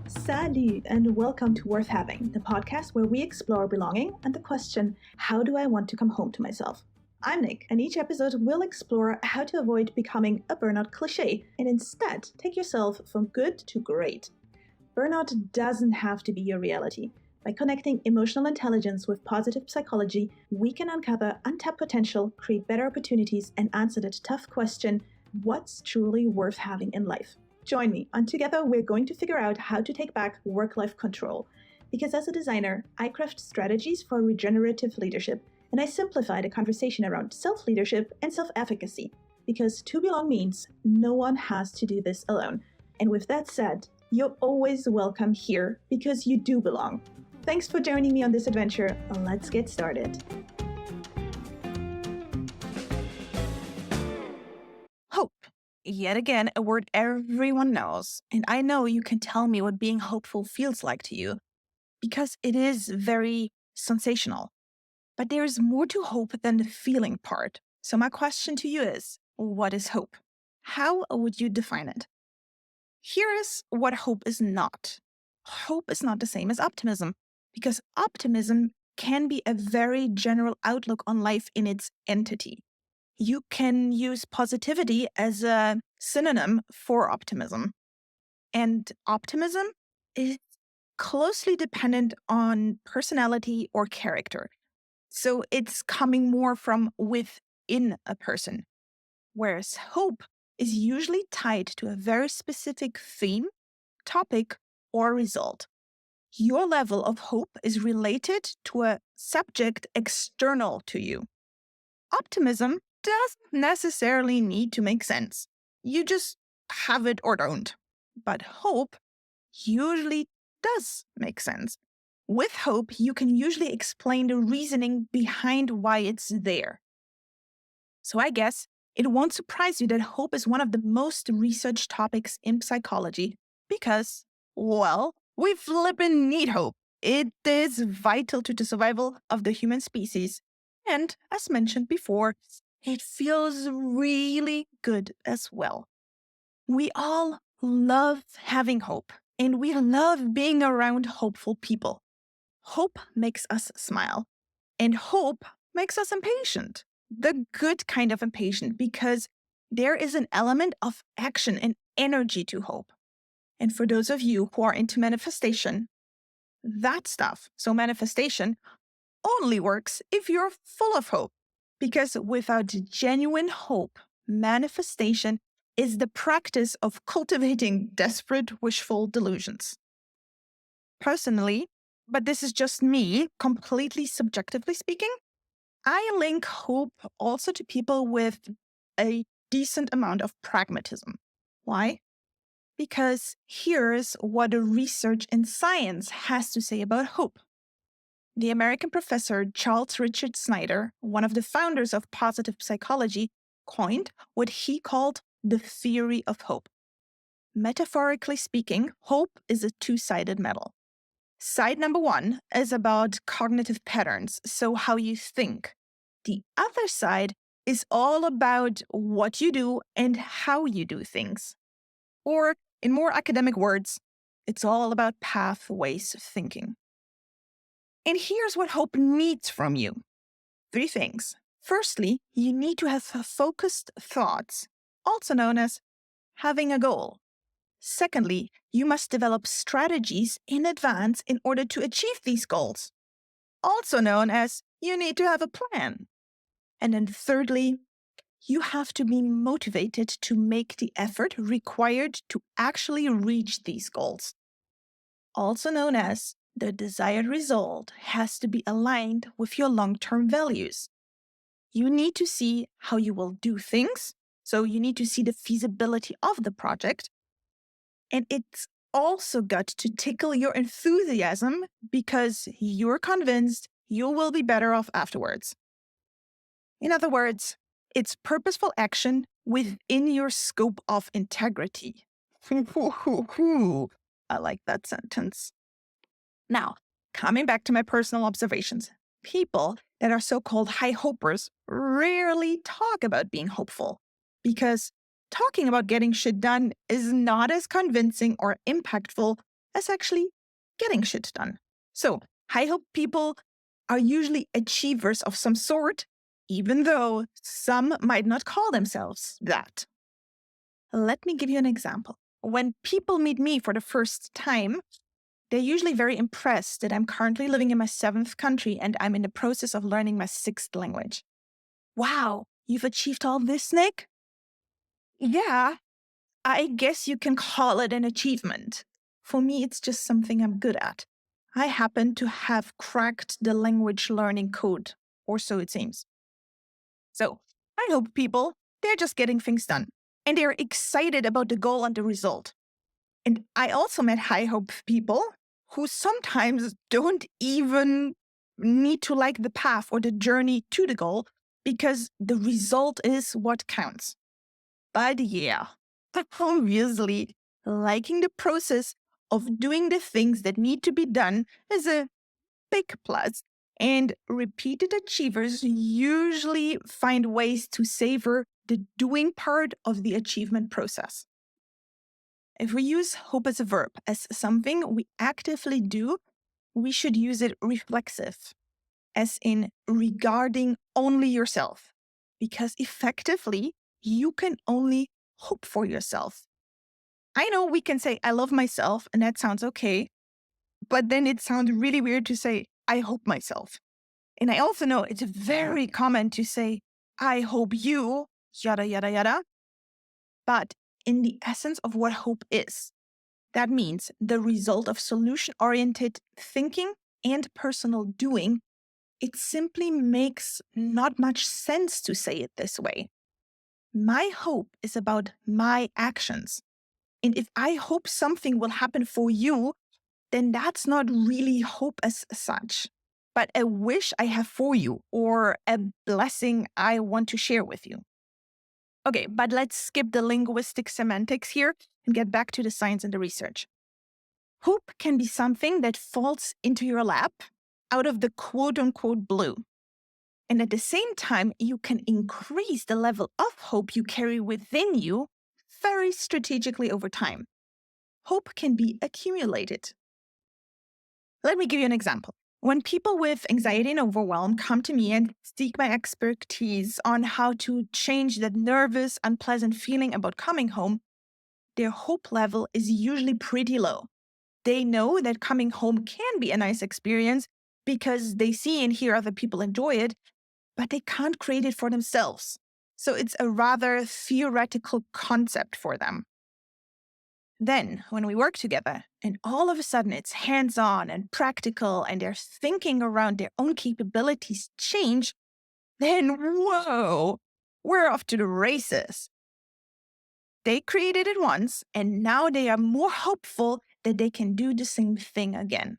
Salut, and welcome to Worth Having, the podcast where we explore belonging and the question, how do I want to come home to myself? I'm Nick, and each episode will explore how to avoid becoming a burnout cliche and instead take yourself from good to great. Burnout doesn't have to be your reality. By connecting emotional intelligence with positive psychology, we can uncover untapped potential, create better opportunities, and answer the tough question, what's truly worth having in life? Join me, and together we're going to figure out how to take back work-life control. Because as a designer, I craft strategies for regenerative leadership, and I simplify the conversation around self-leadership and self-efficacy. Because to belong means no one has to do this alone. And with that said, you're always welcome here because you do belong. Thanks for joining me on this adventure. Let's get started. Hope. Yet again, a word everyone knows. And I know you can tell me what being hopeful feels like to you, because it is very sensational. But there is more to hope than the feeling part. So my question to you is, what is hope? How would you define it? Here is what hope is not. Hope is not the same as optimism, because optimism can be a very general outlook on life in its entity. You can use positivity as a synonym for optimism. And optimism is closely dependent on personality or character. So it's coming more from within a person. Whereas hope is usually tied to a very specific theme, topic, or result. Your level of hope is related to a subject external to you. Optimism doesn't necessarily need to make sense. You just have it or don't. But hope usually does make sense. With hope, you can usually explain the reasoning behind why it's there. So I guess it won't surprise you that hope is one of the most researched topics in psychology because, well, we flippin' need hope. It is vital to the survival of the human species. And as mentioned before, it feels really good as well. We all love having hope, and we love being around hopeful people. Hope makes us smile, and hope makes us impatient. The good kind of impatient, because there is an element of action and energy to hope. And for those of you who are into manifestation, that stuff, so manifestation, only works if you're full of hope. Because without genuine hope, manifestation is the practice of cultivating desperate wishful delusions. Personally, but this is just me, completely subjectively speaking, I link hope also to people with a decent amount of pragmatism. Why? Because here's what the research in science has to say about hope. The American professor Charles Richard Snyder, one of the founders of positive psychology, coined what he called the theory of hope. Metaphorically speaking, hope is a two-sided medal. Side number one is about cognitive patterns, so how you think. The other side is all about what you do and how you do things. Or, in more academic words, it's all about pathways thinking. And here's what hope needs from you. 3 things. Firstly, you need to have focused thoughts, also known as having a goal. Secondly, you must develop strategies in advance in order to achieve these goals, also known as you need to have a plan. And then thirdly, you have to be motivated to make the effort required to actually reach these goals, also known as the desired result has to be aligned with your long-term values. You need to see how you will do things, so you need to see the feasibility of the project. And it's also got to tickle your enthusiasm because you're convinced you will be better off afterwards. In other words, it's purposeful action within your scope of integrity. I like that sentence. Now, coming back to my personal observations, people that are so-called high hopers rarely talk about being hopeful because talking about getting shit done is not as convincing or impactful as actually getting shit done. So, high hope people are usually achievers of some sort, even though some might not call themselves that. Let me give you an example. When people meet me for the first time, they're usually very impressed that I'm currently living in my 7th country and I'm in the process of learning my 6th language. Wow, you've achieved all this, Nick? Yeah, I guess you can call it an achievement. For me, it's just something I'm good at. I happen to have cracked the language learning code, or so it seems. So, I hope people, they're just getting things done. And they're excited about the goal and the result. And I also met high hope people who sometimes don't even need to like the path or the journey to the goal because the result is what counts. But yeah, obviously, liking the process of doing the things that need to be done is a big plus. And repeated achievers usually find ways to savor the doing part of the achievement process. If we use hope as a verb, as something we actively do, we should use it reflexive, as in regarding only yourself, because effectively, you can only hope for yourself. I know we can say, I love myself, and that sounds okay, but then it sounds really weird to say, I hope myself. And I also know it's very common to say, I hope you, yada, yada, yada. But in the essence of what hope is, that means the result of solution oriented thinking and personal doing. It simply makes not much sense to say it this way. My hope is about my actions. And if I hope something will happen for you, then that's not really hope as such, but a wish I have for you or a blessing I want to share with you. Okay, but let's skip the linguistic semantics here and get back to the science and the research. Hope can be something that falls into your lap out of the quote unquote blue. And at the same time, you can increase the level of hope you carry within you very strategically over time. Hope can be accumulated. Let me give you an example. When people with anxiety and overwhelm come to me and seek my expertise on how to change that nervous, unpleasant feeling about coming home, their hope level is usually pretty low. They know that coming home can be a nice experience because they see and hear other people enjoy it, but they can't create it for themselves. So it's a rather theoretical concept for them. Then, when we work together, and all of a sudden it's hands on and practical, and their thinking around their own capabilities change, then whoa, we're off to the races. They created it once, and now they are more hopeful that they can do the same thing again.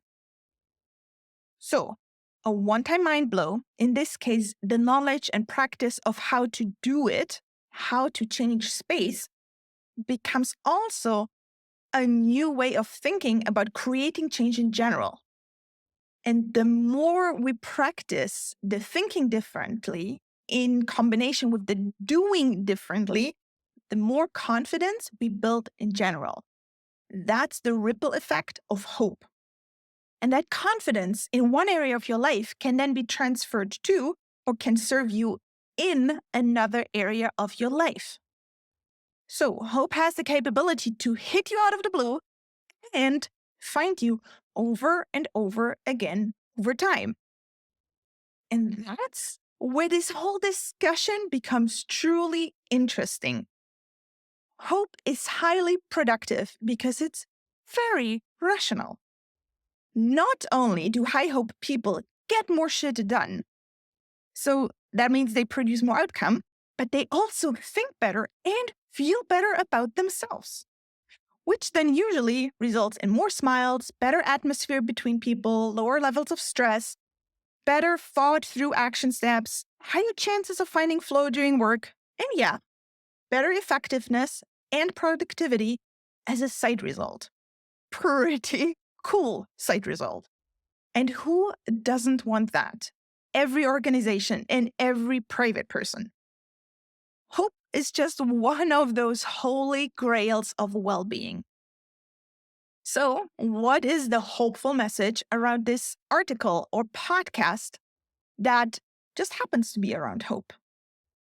So, a one time mind blow, in this case, the knowledge and practice of how to do it, how to change space, becomes also a new way of thinking about creating change in general. And the more we practice the thinking differently in combination with the doing differently, the more confidence we build in general. That's the ripple effect of hope. And that confidence in one area of your life can then be transferred to or can serve you in another area of your life. So, hope has the capability to hit you out of the blue and find you over and over again over time. And that's where this whole discussion becomes truly interesting. Hope is highly productive because it's very rational. Not only do high hope people get more shit done, so that means they produce more outcome, but they also think better and feel better about themselves, which then usually results in more smiles, better atmosphere between people, lower levels of stress, better thought through action steps, higher chances of finding flow during work, and yeah, better effectiveness and productivity as a side result. Pretty cool side result. And who doesn't want that? Every organization and every private person. Hope is just one of those holy grails of well being. So, what is the hopeful message around this article or podcast that just happens to be around hope?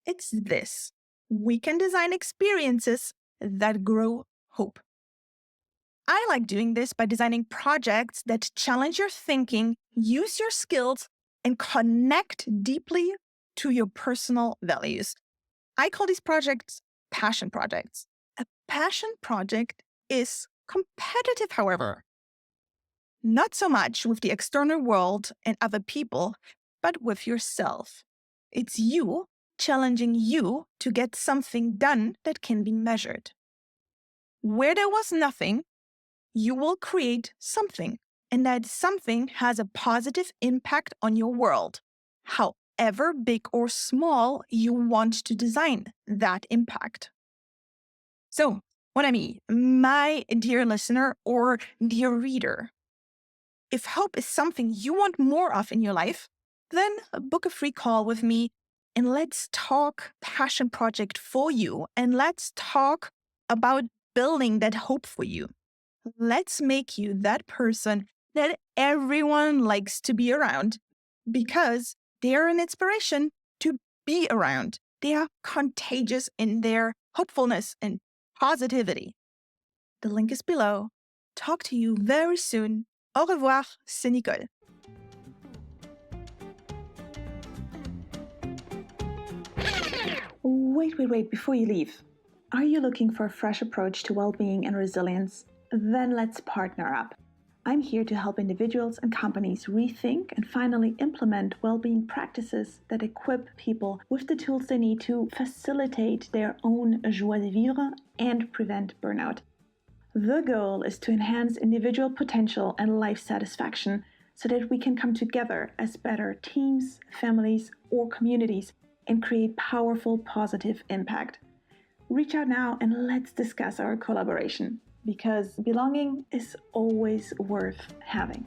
It's this: we can design experiences that grow hope. I like doing this by designing projects that challenge your thinking, use your skills, and connect deeply to your personal values. I call these projects passion projects. A passion project is competitive, however, not so much with the external world and other people, but with yourself. It's you challenging you to get something done that can be measured. Where there was nothing, you will create something, and that something has a positive impact on your world, however big or small you want to design that impact. So, what I mean, my dear listener or dear reader, if hope is something you want more of in your life, then book a free call with me and let's talk passion project for you, and let's talk about building that hope for you. Let's make you that person that everyone likes to be around because they're an inspiration to be around. They are contagious in their hopefulness and positivity. The link is below. Talk to you very soon. Au revoir, c'est Nicole. Wait, before you leave. Are you looking for a fresh approach to well-being and resilience? Then let's partner up. I'm here to help individuals and companies rethink and finally implement well-being practices that equip people with the tools they need to facilitate their own joie de vivre and prevent burnout. The goal is to enhance individual potential and life satisfaction so that we can come together as better teams, families, or communities and create powerful positive impact. Reach out now and let's discuss our collaboration, because belonging is always worth having.